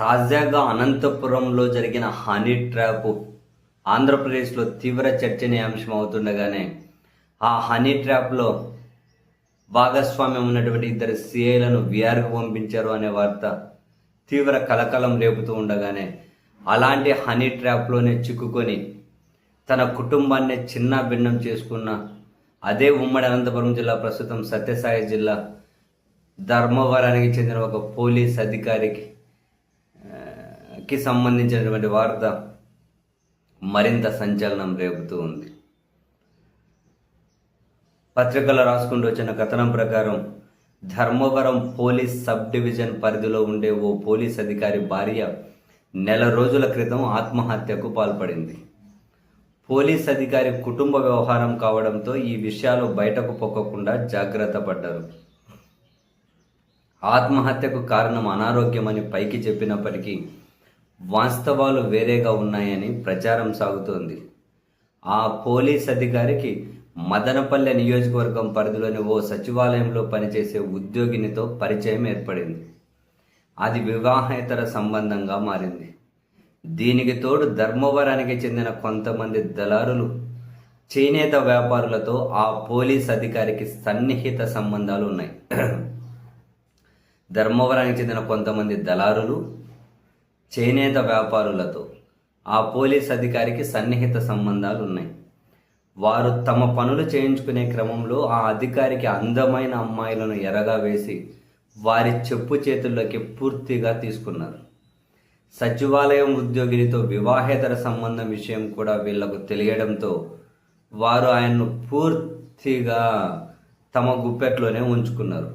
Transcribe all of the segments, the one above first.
తాజాగా అనంతపురంలో జరిగిన హనీ ట్రాప్ ఆంధ్రప్రదేశ్లో తీవ్ర చర్చనీయాంశం అవుతుండగానే ఆ హనీ ట్రాప్లో భాగస్వామ్యం ఉన్నటువంటి ఇద్దరు సిఐలను విఆర్కు పంపించారు అనే వార్త తీవ్ర కలకలం రేపుతూ ఉండగానే అలాంటి హనీ ట్రాప్లోనే చిక్కుకొని తన కుటుంబాన్ని చిన్న భిన్నం చేసుకున్న అదే ఉమ్మడి అనంతపురం జిల్లా, ప్రస్తుతం సత్యసాయి జిల్లా ధర్మవరానికి చెందిన ఒక పోలీస్ అధికారికి సంబంధించినటువంటి వార్త మరింత సంచలనం రేపుతూ ఉంది. పత్రికల్లో రాసుకుంటూ వచ్చిన కథనం ప్రకారం ధర్మవరం పోలీస్ సబ్ డివిజన్ పరిధిలో ఉండే ఓ పోలీస్ అధికారి భార్య నెల రోజుల క్రితం ఆత్మహత్యకు పాల్పడింది. పోలీస్ అధికారి కుటుంబ వ్యవహారం కావడంతో ఈ విషయాలు బయటకు పొక్కకుండా జాగ్రత్త పడ్డారు. ఆత్మహత్యకు కారణం అనారోగ్యమని పైకి చెప్పినప్పటికీ వాస్తవాలు వేరేగా ఉన్నాయని ప్రచారం సాగుతోంది. ఆ పోలీస్ అధికారికి మదనపల్లె నియోజకవర్గం పరిధిలోని ఓ సచివాలయంలో పనిచేసే ఉద్యోగినితో పరిచయం ఏర్పడింది. అది వివాహేతర సంబంధంగా మారింది. దీనికి తోడు ధర్మవరానికి చెందిన కొంతమంది దళారులు, చేనేత వ్యాపారులతో ఆ పోలీస్ అధికారికి సన్నిహిత సంబంధాలు ఉన్నాయి. ధర్మవరానికి చెందిన కొంతమంది దళారులు, చేనేత వ్యాపారులతో ఆ పోలీస్ అధికారికి సన్నిహిత సంబంధాలు ఉన్నాయి. వారు తమ పనులు చేయించుకునే క్రమంలో ఆ అధికారికి అందమైన అమ్మాయిలను ఎరగా వేసి వారి చెప్పు చేతుల్లోకి పూర్తిగా తీసుకున్నారు. సచివాలయం ఉద్యోగినితో వివాహేతర సంబంధం విషయం కూడా వీళ్లకు తెలియడంతో వారు ఆయన్ను పూర్తిగా తమ గుప్పెట్లోనే ఉంచుకున్నారు.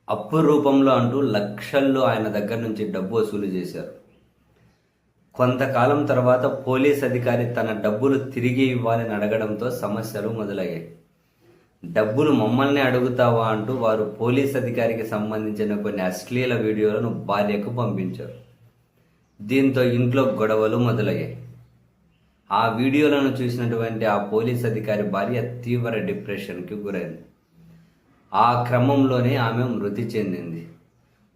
అప్పు రూపంలో అంటూ లక్షల్లో ఆయన దగ్గర నుంచి డబ్బు వసూలు చేశారు. కొంతకాలం తర్వాత పోలీస్ అధికారి తన డబ్బులు తిరిగి ఇవ్వాలని అడగడంతో సమస్యలు మొదలయ్యాయి. డబ్బులు మమ్మల్ని అడుగుతావా అంటూ వారు పోలీస్ అధికారికి సంబంధించిన కొన్ని అశ్లీల వీడియోలను భార్యకు పంపించారు. దీంతో ఇంట్లో గొడవలు మొదలయ్యాయి. ఆ వీడియోలను చూసినటువంటి ఆ పోలీస్ అధికారి భార్య తీవ్ర డిప్రెషన్కి గురైంది. ఆ క్రమంలోనే ఆమె మృతి చెందింది.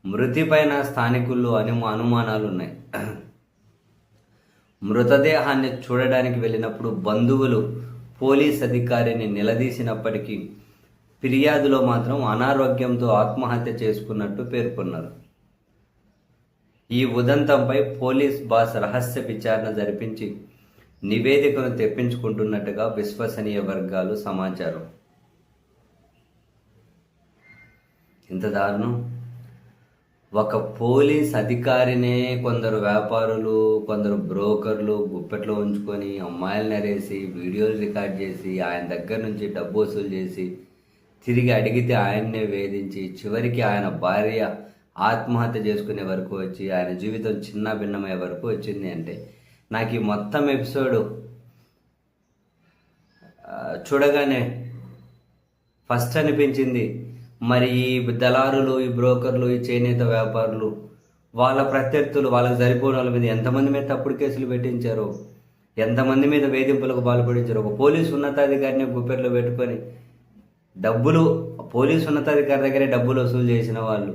మృతిపైన స్థానికుల్లో అనుమానాలు ఉన్నాయి. మృతదేహాన్ని చూడడానికి వెళ్ళినప్పుడు బంధువులు పోలీస్ అధికారిని నిలదీసినప్పటికీ ఫిర్యాదులో మాత్రం అనారోగ్యంతో ఆత్మహత్య చేసుకున్నట్టు పేర్కొన్నారు. ఈ ఉదంతంపై పోలీస్ బాస్ రహస్య విచారణ జరిపించి నివేదికను తెప్పించుకుంటున్నట్టుగా విశ్వసనీయ వర్గాలు సమాచారం. ఇంత దారుణం! ఒక పోలీస్ అధికారినే కొందరు వ్యాపారులు, కొందరు బ్రోకర్లు గుప్పెట్లో ఉంచుకొని అమ్మాయిలను అరేసి వీడియోలు రికార్డ్ చేసి ఆయన దగ్గర నుంచి డబ్బు వసూలు చేసి తిరిగి అడిగితే ఆయన్నే వేధించి చివరికి ఆయన భార్య ఆత్మహత్య చేసుకునే వరకు వచ్చి ఆయన జీవితం చిన్న భిన్నమయ్యే వరకు వచ్చింది అంటే నాకు ఈ మొత్తం ఎపిసోడ్ చూడగానే ఫస్ట్ అనిపించింది, మరి ఈ దళారులు, ఈ బ్రోకర్లు, ఈ చేనేత వ్యాపారులు, వాళ్ళ ప్రత్యర్థులు, వాళ్ళకి సరిపోయిన వాళ్ళ మీద ఎంతమంది మీద తప్పుడు కేసులు పెట్టించారో, ఎంతమంది మీద వేధింపులకు పాల్పడించారు. ఒక పోలీసు ఉన్నతాధికారిని గుప్పెట్లో పెట్టుకొని డబ్బులు, పోలీసు ఉన్నతాధికారి దగ్గరే డబ్బులు వసూలు చేసిన వాళ్ళు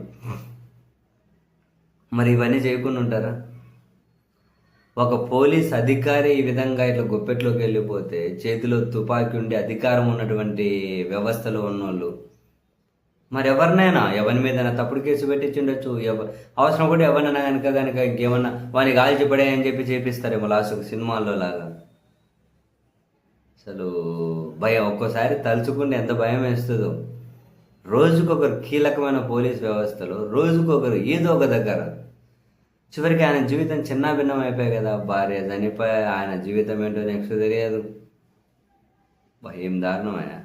మరి ఇవన్నీ చేయకుండా ఉంటారా? ఒక పోలీస్ అధికారి ఈ విధంగా ఇట్లా గుప్పెట్లోకి వెళ్ళిపోతే చేతిలో తుపాకీ ఉండి అధికారం ఉన్నటువంటి వ్యవస్థలో ఉన్నోళ్ళు మరి ఎవరి మీదైనా తప్పుడు కేసు పెట్టించుండొచ్చు. అవసరం కూడా ఎవరినైనా కనుక ఇంకేమన్నా వాని గాలి చెప్పడే అని చెప్పి చేపిస్తారేమో లాస్ట్ సినిమాల్లో లాగా. అసలు భయం, ఒక్కోసారి తలుచుకుంటే ఎంత భయం వేస్తుందో. రోజుకొకరు కీలకమైన పోలీస్ వ్యవస్థలో రోజుకొకరు ఏదో ఒక దగ్గర. చివరికి ఆయన జీవితం చిన్న భిన్నం అయిపోయాయి కదా, భార్య చనిపోయి ఆయన జీవితం ఏంటో నెక్స్ట్ తెలియదు. భయం దారుణమయ్యా.